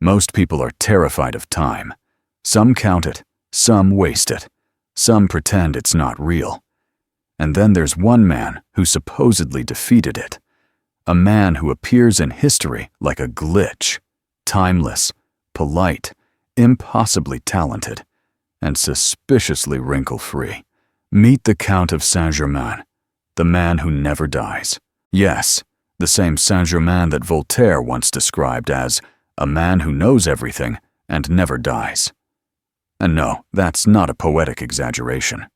Most people are terrified of time. Some count it, some waste it, some pretend it's not real. And then there's one man who supposedly defeated it. A man who appears in history like a glitch, timeless, polite, impossibly talented, and suspiciously wrinkle-free. Meet the Count of Saint-Germain, the man who never dies. Yes, the same Saint-Germain that Voltaire once described as a man who knows everything and never dies. And no, that's not a poetic exaggeration.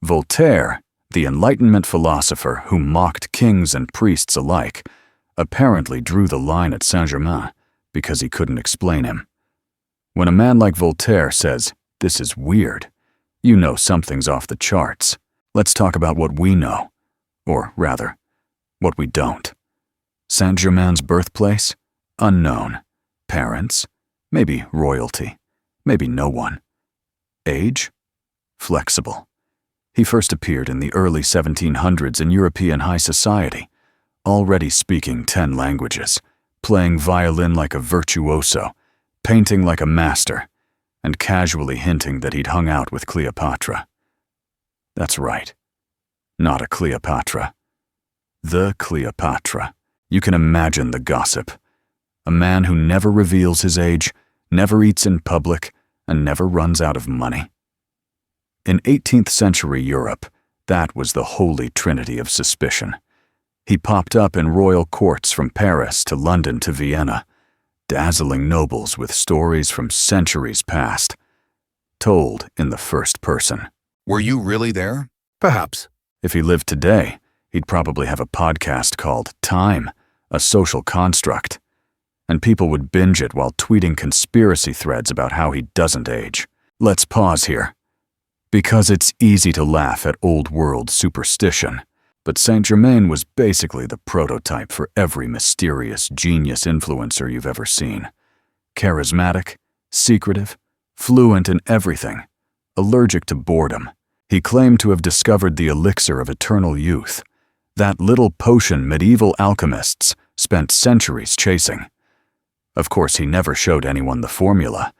Voltaire, the Enlightenment philosopher who mocked kings and priests alike, apparently drew the line at Saint-Germain because he couldn't explain him. When a man like Voltaire says, "This is weird," you know something's off the charts. Let's talk about what we know, or rather, what we don't. Saint-Germain's birthplace? Unknown. Parents? Maybe royalty. Maybe no one. Age? Flexible. He first appeared in the early 1700s in European high society, already speaking 10 languages, playing violin like a virtuoso, painting like a master, and casually hinting that he'd hung out with Cleopatra. That's right. Not a Cleopatra. The Cleopatra. You can imagine the gossip. A man who never reveals his age, never eats in public, and never runs out of money. In 18th century Europe, that was the holy trinity of suspicion. He popped up in royal courts from Paris to London to Vienna, dazzling nobles with stories from centuries past, told in the first person. Were you really there? Perhaps. If he lived today, he'd probably have a podcast called Time, a Social Construct, and people would binge it while tweeting conspiracy threads about how he doesn't age. Let's pause here, because it's easy to laugh at old-world superstition, but Saint-Germain was basically the prototype for every mysterious genius influencer you've ever seen. Charismatic, secretive, fluent in everything, allergic to boredom. He claimed to have discovered the elixir of eternal youth, that little potion medieval alchemists spent centuries chasing. Of course, he never showed anyone the formula,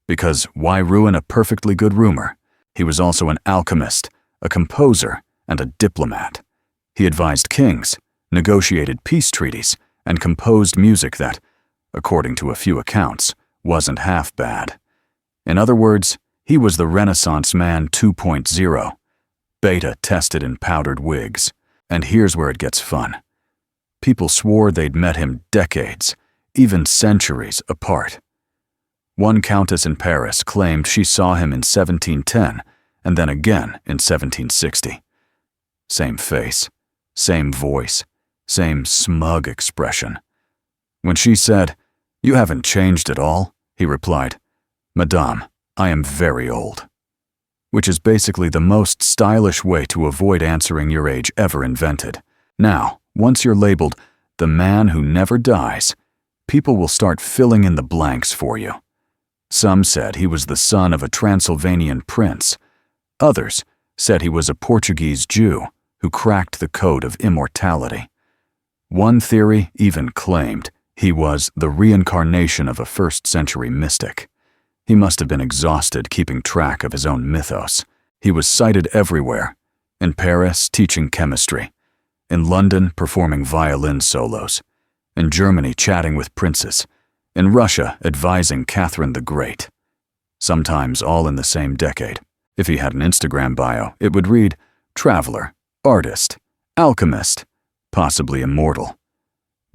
because why ruin a perfectly good rumor? He was also an alchemist, a composer, and a diplomat. He advised kings, negotiated peace treaties, and composed music that, according to a few accounts, wasn't half bad. In other words, he was the Renaissance man 2.0, beta tested in powdered wigs. And here's where it gets fun. People swore they'd met him decades, even centuries apart. One countess in Paris claimed she saw him in 1710 and then again in 1760. Same face, same voice, same smug expression. When she said, "You haven't changed at all," he replied, "Madame, I am very old." Which is basically the most stylish way to avoid answering your age ever invented. Now, once you're labeled the man who never dies, people will start filling in the blanks for you. Some said he was the son of a Transylvanian prince. Others said he was a Portuguese Jew who cracked the code of immortality. One theory even claimed he was the reincarnation of a first-century mystic. He must have been exhausted keeping track of his own mythos. He was cited everywhere, in Paris teaching chemistry, in London performing violin solos, in Germany chatting with princes, in Russia advising Catherine the Great. Sometimes all in the same decade. If he had an Instagram bio, it would read, traveler, artist, alchemist, possibly immortal.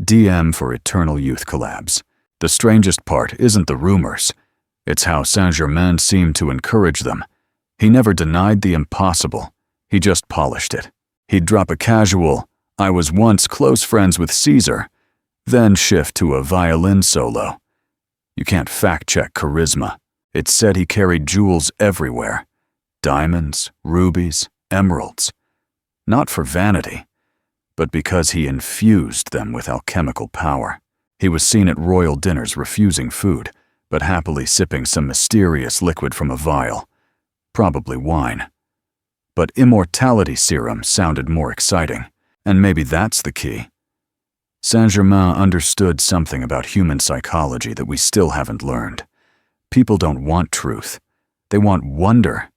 DM for Eternal Youth collabs. The strangest part isn't the rumors. It's how Saint-Germain seemed to encourage them. He never denied the impossible. He just polished it. He'd drop a casual, "I was once close friends with Caesar," then shift to a violin solo. You can't fact-check charisma. It said he carried jewels everywhere. Diamonds, rubies, emeralds. Not for vanity, but because he infused them with alchemical power. He was seen at royal dinners refusing food, but happily sipping some mysterious liquid from a vial, probably wine. But immortality serum sounded more exciting, and maybe that's the key. Saint-Germain understood something about human psychology that we still haven't learned. People don't want truth. They want wonder.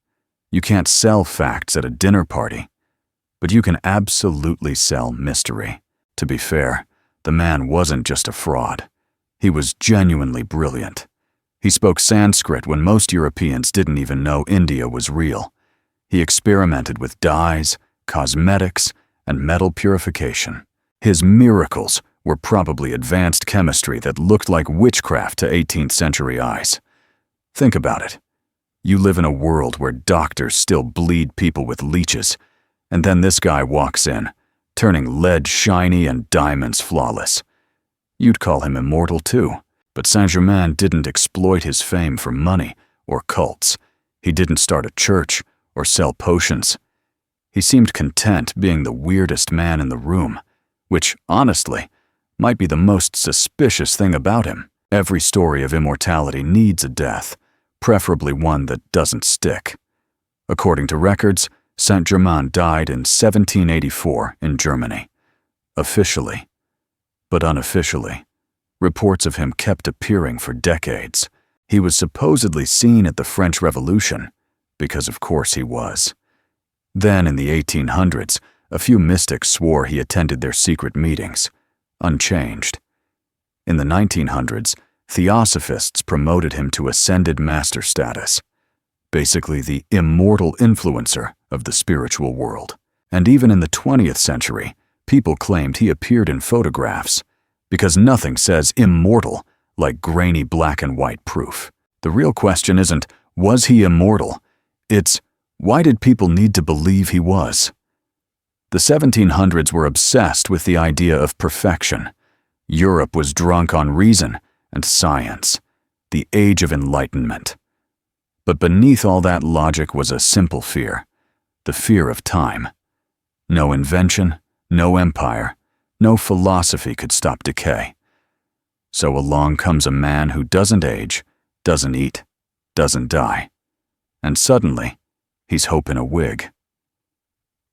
You can't sell facts at a dinner party, but you can absolutely sell mystery. To be fair, the man wasn't just a fraud. He was genuinely brilliant. He spoke Sanskrit when most Europeans didn't even know India was real. He experimented with dyes, cosmetics, and metal purification. His miracles were probably advanced chemistry that looked like witchcraft to 18th century eyes. Think about it. You live in a world where doctors still bleed people with leeches, and then this guy walks in, turning lead shiny and diamonds flawless. You'd call him immortal too, but Saint-Germain didn't exploit his fame for money or cults. He didn't start a church or sell potions. He seemed content being the weirdest man in the room, which, honestly, might be the most suspicious thing about him. Every story of immortality needs a death, preferably one that doesn't stick. According to records, Saint-Germain died in 1784 in Germany. Officially, but unofficially, reports of him kept appearing for decades. He was supposedly seen at the French Revolution, because of course he was. Then in the 1800s, a few mystics swore he attended their secret meetings, unchanged. In the 1900s, theosophists promoted him to ascended master status, basically the immortal influencer of the spiritual world. And even in the 20th century, people claimed he appeared in photographs, because nothing says immortal like grainy black and white proof. The real question isn't, was he immortal? It's, why did people need to believe he was? The 1700s were obsessed with the idea of perfection. Europe was drunk on reason and science, the age of enlightenment. But beneath all that logic was a simple fear, the fear of time. No invention, no empire, no philosophy could stop decay. So along comes a man who doesn't age, doesn't eat, doesn't die. And suddenly, he's hope in a wig.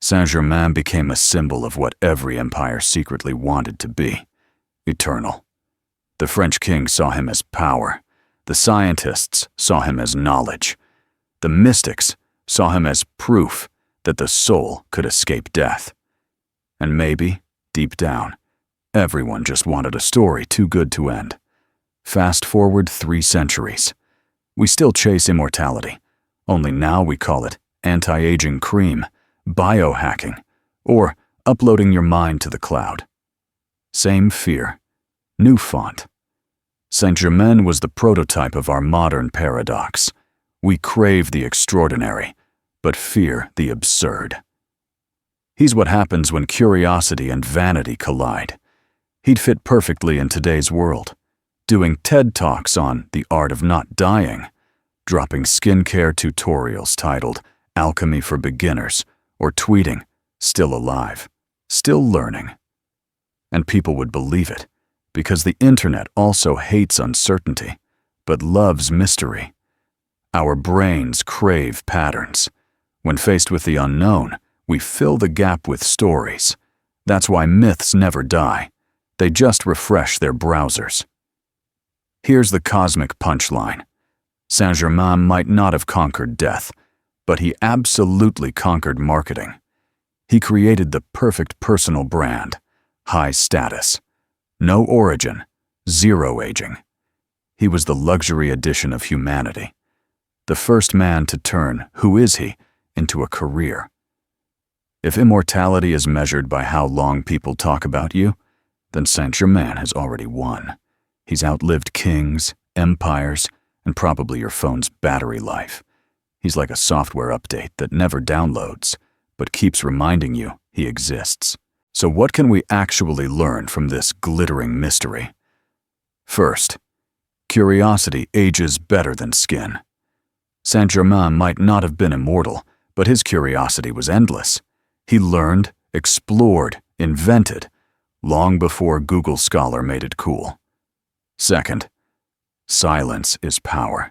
Saint-Germain became a symbol of what every empire secretly wanted to be, eternal. The French king saw him as power. The scientists saw him as knowledge. The mystics saw him as proof that the soul could escape death. And maybe, deep down, everyone just wanted a story too good to end. Fast forward 3 centuries. We still chase immortality, only now we call it anti-aging cream, biohacking, or uploading your mind to the cloud. Same fear, new font. Saint-Germain was the prototype of our modern paradox. We crave the extraordinary, but fear the absurd. He's what happens when curiosity and vanity collide. He'd fit perfectly in today's world, doing TED Talks on the art of not dying, dropping skincare tutorials titled Alchemy for Beginners, or tweeting, still alive, still learning. And people would believe it, because the internet also hates uncertainty, but loves mystery. Our brains crave patterns. When faced with the unknown, we fill the gap with stories. That's why myths never die. They just refresh their browsers. Here's the cosmic punchline. Saint-Germain might not have conquered death, but he absolutely conquered marketing. He created the perfect personal brand, high status, no origin, zero aging. He was the luxury edition of humanity, the first man to turn who is he into a career. If immortality is measured by how long people talk about you, then Saint-Germain has already won. He's outlived kings, empires, and probably your phone's battery life. He's like a software update that never downloads, but keeps reminding you he exists. So what can we actually learn from this glittering mystery? First, curiosity ages better than skin. Saint-Germain might not have been immortal, but his curiosity was endless. He learned, explored, invented, long before Google Scholar made it cool. Second, silence is power.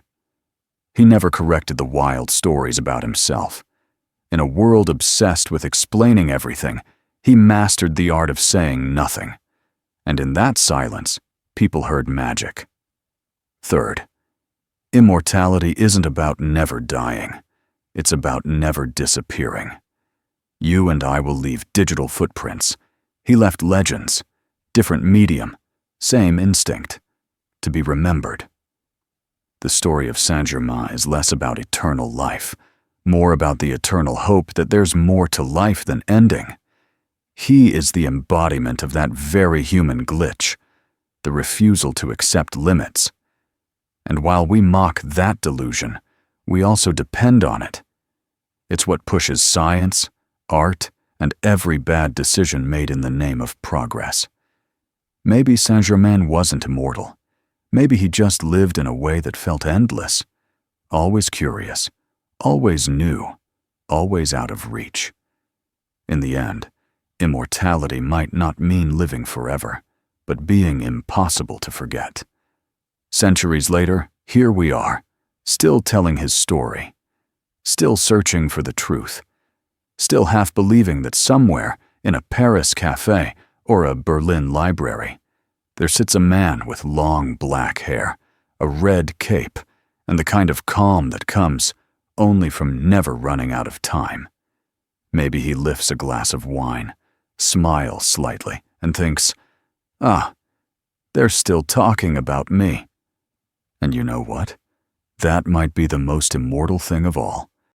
He never corrected the wild stories about himself. In a world obsessed with explaining everything, he mastered the art of saying nothing. And in that silence, people heard magic. Third, immortality isn't about never dying. It's about never disappearing. You and I will leave digital footprints. He left legends, different medium, same instinct, to be remembered. The story of Saint-Germain is less about eternal life, more about the eternal hope that there's more to life than ending. He is the embodiment of that very human glitch, the refusal to accept limits. And while we mock that delusion, we also depend on it. It's what pushes science, art, and every bad decision made in the name of progress. Maybe Saint-Germain wasn't immortal. Maybe he just lived in a way that felt endless, always curious, always new, always out of reach. In the end, immortality might not mean living forever, but being impossible to forget. Centuries later, here we are, still telling his story, still searching for the truth, still half believing that somewhere in a Paris cafe or a Berlin library, there sits a man with long black hair, a red cape, and the kind of calm that comes only from never running out of time. Maybe he lifts a glass of wine, smiles slightly, and thinks, they're still talking about me. And you know what? That might be the most immortal thing of all.